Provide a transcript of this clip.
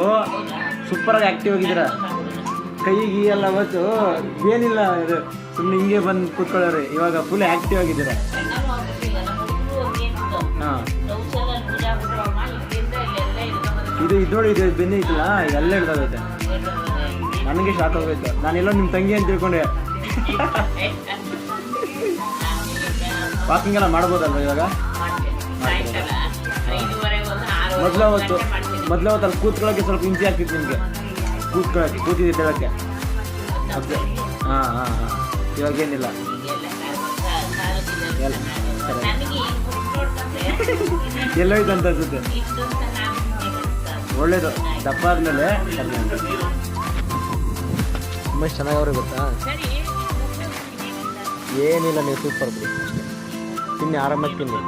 ಓ ಸೂಪರಾಗಿ ಆ್ಯಕ್ಟಿವ್ ಆಗಿದ್ದೀರಾ. ಕೈ ಗೀ ಎಲ್ಲ ಅವತ್ತು ಏನಿಲ್ಲ, ಇದು ಸುಮ್ಮನೆ ಹಿಂಗೆ ಬಂದು ಕೂತ್ಕೊಳ್ಳೋರಿ. ಇವಾಗ ಫುಲ್ ಆ್ಯಕ್ಟಿವ್ ಆಗಿದ್ದೀರಾ. ಹಾಂ ಇದು ನೋಡಿ, ಇದು ಬೆನ್ನಿ ಐತಲ್ಲ ಎಲ್ಲ ಹಿಡ್ದಾಗೈತೆ. ನನಗೆ ಶಾಕ್ ಆಗೋಯ್ತು. ನಾನೆಲ್ಲೋ ನಿಮ್ಮ ತಂಗಿ ಅಂತ ತಿಳ್ಕೊಂಡೆ. ವಾಕಿಂಗ್ ಎಲ್ಲ ಮಾಡ್ಬೋದಲ್ವ ಇವಾಗ? ಮೊದಲು ಅವತ್ತು ಅಲ್ಲಿ ಕೂತ್ಕೊಳ್ಳೋಕ್ಕೆ ಸ್ವಲ್ಪ ಹಿಂಸೆ ಆಗ್ತಿತ್ತು ನಿಮಗೆ, ಕೂತಿದ್ದೆ ಹೇಳೋಕ್ಕೆ. ಹಾಂ ಹಾಂ ಹಾಂ ಇವಾಗೇನಿಲ್ಲ. ಎಲ್ಲೋಯ್ತು ಅಂತ ಅನ್ಸುತ್ತೆ. ಒಳ್ಳೇದು, ದಪ್ಪ ಆದಮೇಲೆ ತುಂಬ ಚೆನ್ನಾಗವ್ರೆ ಗೊತ್ತಾ. ಏನಿಲ್ಲ, ನೀವು ಸೂಪರ್ ಬಿಡಿ ಅಷ್ಟೇ. ತಿನ್ನಿ, ಆರಾಮಾಗಿ ತಿನ್ನಿ.